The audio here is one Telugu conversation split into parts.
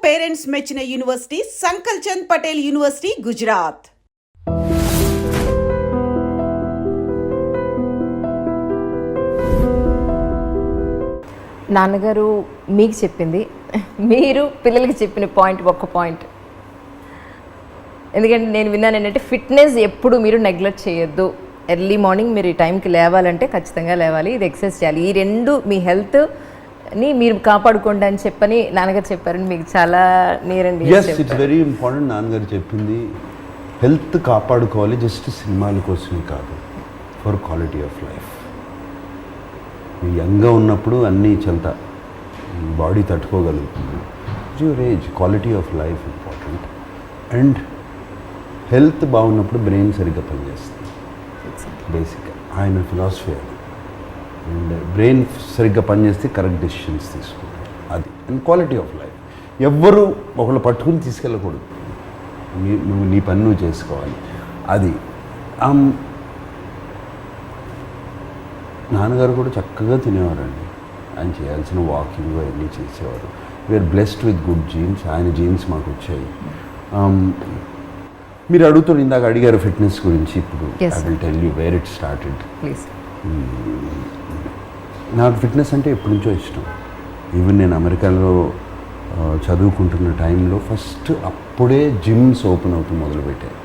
పేరెంట్స్ మెచ్చిన యూనివర్సిటీ సంకల్ చంద్ పటేల్ యూనివర్సిటీ, గుజరాత్. నాన్నగారు మీకు చెప్పింది, మీరు పిల్లలకి చెప్పిన పాయింట్, ఒక్క పాయింట్. ఎందుకంటే నేను విన్నాను ఏంటంటే, ఫిట్నెస్ ఎప్పుడు మీరు నెగ్లెక్ట్ చేయొద్దు. ఎర్లీ మార్నింగ్ మీరు ఈ టైంకి లేవాలంటే ఖచ్చితంగా లేవాలి, ఇది ఎక్సర్సైజ్ చేయాలి. ఈ రెండు మీ హెల్త్ని మీరు కాపాడుకోండి అని చెప్పని నాన్నగారు చెప్పారని మీకు చాలా నేరండి. It's very important. నాన్నగారు చెప్పింది హెల్త్ కాపాడుకోవాలి, జస్ట్ సినిమాల కోసమే కాదు, ఫర్ క్వాలిటీ ఆఫ్ లైఫ్. యంగ్గా ఉన్నప్పుడు అన్నీ చెల్తా, బాడీ తట్టుకోగలుగుతుంది. Your age, quality of life important. And health బాగున్నప్పుడు బ్రెయిన్ సరిగ్గా పనిచేస్తుంది. బేసిక్గా ఆయన ఫిలాసఫీ అది. అండ్ బ్రెయిన్ సరిగ్గా పనిచేస్తే కరెక్ట్ డెసిషన్స్ తీసుకుంటారు, అది. And quality of life. ఎవ్వరూ ఒకళ్ళు పట్టుకుని తీసుకెళ్ళకూడదు, నువ్వు నీ పని నువ్వు చేసుకోవాలి, అది. నాన్నగారు కూడా చక్కగా తినేవారండి. ఆయన చేయాల్సిన వాకింగ్ అవన్నీ చేసేవారు. We are blessed with good genes. ఆయన జీన్స్ మాకు వచ్చాయి. మీరు అడుగుతున్నారు, ఇందాక అడిగారు ఫిట్నెస్ గురించి. ఇప్పుడు I will tell you where it started. నాకు ఫిట్నెస్ అంటే ఎప్పటి నుంచో ఇష్టం. ఈవెన్ నేను అమెరికాలో చదువుకుంటున్న టైంలో ఫస్ట్ అప్పుడే జిమ్స్ ఓపెన్ అవుతుంది మొదలుపెట్టారు.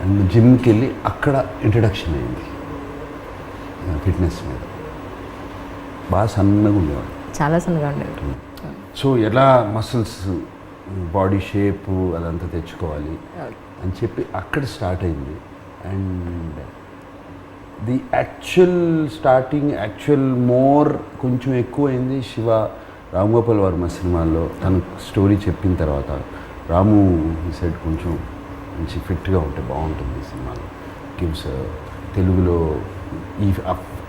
అండ్ జిమ్కి వెళ్ళి అక్కడ ఇంట్రడక్షన్ అయింది ఫిట్నెస్ మీద. బాగా సన్నగా ఉండేవాడు, చాలా సన్నగా ఉండేవాడు. సో ఎలా మసిల్స్, బాడీ షేపు అదంతా తెచ్చుకోవాలి అని చెప్పి అక్కడ స్టార్ట్ అయింది. అండ్ ది యాక్చువల్ మోర్ కొంచెం ఎక్కువైంది శివ రామ్గోపాల్ వర్మ సినిమాల్లో. తను స్టోరీ చెప్పిన తర్వాత రాము ఈ సైడ్ కొంచెం మంచి ఫిట్గా ఉంటే బాగుంటుంది సినిమాలో, గివ్స్ తెలుగులో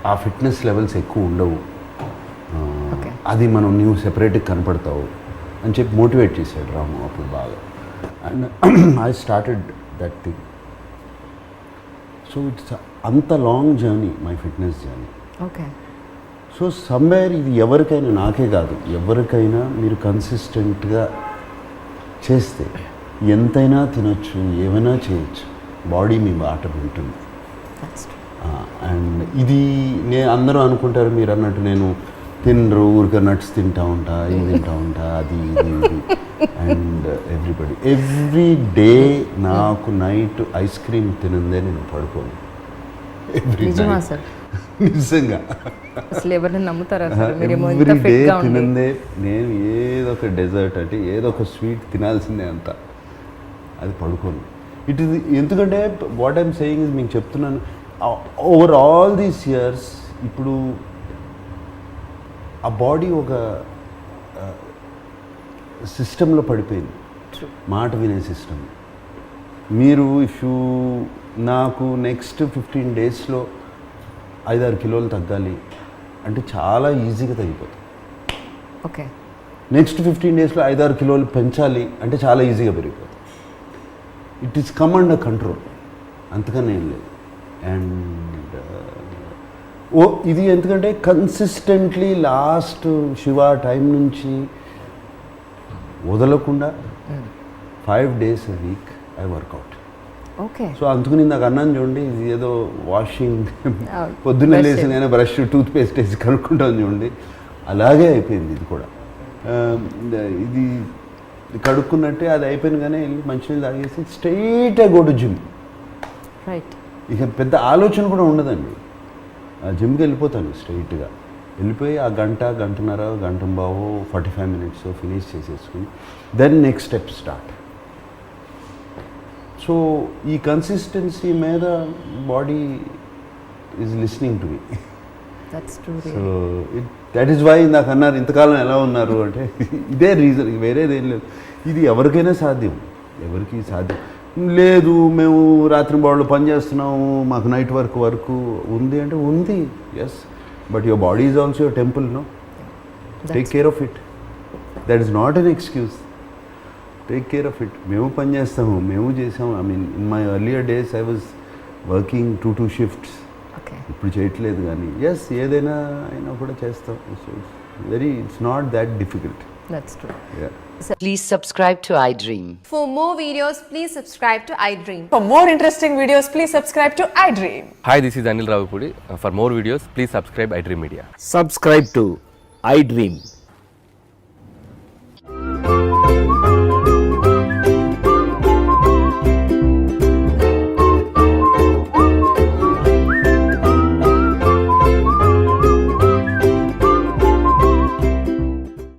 ఆ ఫిట్నెస్ లెవెల్స్ ఎక్కువ ఉండవు, అది మనం నీవు సెపరేట్గా కనపడతావు అని చెప్పి మోటివేట్ చేశాడు రాము అప్పుడు బాగా. And I started that thing. So it's అంత long journey, my fitness journey. Okay. So somewhere ఇది ఎవరికైనా, నాకే కాదు ఎవరికైనా, మీరు కన్సిస్టెంట్గా చేస్తే ఎంతైనా తినొచ్చు, ఏమైనా చేయొచ్చు, బాడీ మీ బాట వింటుంది. అండ్ ఇది అందరూ అనుకుంటారు మీరు అన్నట్టు నేను తినరు, ఊరికే నట్స్ తింటా ఉంటా, ఇది తింటా ఉంటా, అది ఇది ఇది. అండ్ ఎవ్రీ డే నాకు నైట్ ఐస్ క్రీమ్ తినందే నేను పడుకోను. నిజంగా ఎవ్రీ డే తినందే. నేను ఏదో ఒక డెజర్ట్ అంటే ఏదో ఒక స్వీట్ తినాల్సిందే అంత, అది పడుకోను. ఇట్ ఇది ఎందుకంటే వాట్ ఐఎమ్ సేయింగ్ ఇస్, మీకు చెప్తున్నాను, ఓవర్ ఆల్ దీస్ ఇయర్స్ ఇప్పుడు ఆ బాడీ ఒక సిస్టంలో పడిపోయింది, మాట వినే సిస్టమ్. మీరు నాకు నెక్స్ట్ 15 డేస్లో 5-6 కిలోలు తగ్గాలి అంటే చాలా ఈజీగా తగ్గిపోతుంది. ఓకే. నెక్స్ట్ 15 డేస్లో 5-6 కిలోలు పెంచాలి అంటే చాలా ఈజీగా పెరిగిపోతుంది. It is come under control, అంతకన్నా ఏం లేదు. అండ్ ఇది ఎందుకంటే కన్సిస్టెంట్లీ లాస్ట్ శివ టైం నుంచి వదలకుండా 5 days a week I work out. Okay. So అందుకని నాకు అన్నాను చూడండి, ఇది ఏదో వాషింగ్ పొద్దున్నే లేసి నేను బ్రష్ టూత్పేస్ట్ వేసి కనుక్కుంటాను చూడండి, అలాగే అయిపోయింది ఇది కూడా. ఇది కడుక్కున్నట్టే అది అయిపోయింది, కానీ వెళ్ళి మంచినీళ్ళు తాగేసి స్ట్రైట్గా గో టు జిమ్. రైట్. ఇక పెద్ద ఆలోచన కూడా ఉండదండి, ఆ జిమ్కి వెళ్ళిపోతాను స్ట్రైట్గా. వెళ్ళిపోయి ఆ గంటన్నర, గంటంబావు 45 minutes ఫినిష్ చేసేసుకుని then next step start. So ఈ కన్సిస్టెన్సీ మీద body is listening to me. So that is why నాకు అన్నారు ఇంతకాలం ఎలా ఉన్నారు అంటే ఇదే రీజన్, వేరేదేం లేదు. ఇది ఎవరికైనా సాధ్యం, ఎవరికి సాధ్యం లేదు. మేము రాత్రి బాడీలో పని చేస్తున్నాము, మాకు నైట్ వరకు ఉంది అంటే ఉంది, yes. But your body is also your temple, no? Take care of it. That is not an excuse. Take care of it. మేము పని చేస్తాము, మేము చేసాము. I mean in my earlier days I was working 2 shifts. ఇప్పుడు చేయట్లేదు, కానీ ఎస్ ఏదైనా అయినా కూడా చేస్తాం. So it's not that difficult. That's true. Yeah. Please subscribe to iDream. For more videos, please subscribe to iDream. For more interesting videos, please subscribe to iDream. Hi, this is Anil Ravipudi. For more videos, please subscribe iDream Media. Subscribe to iDream.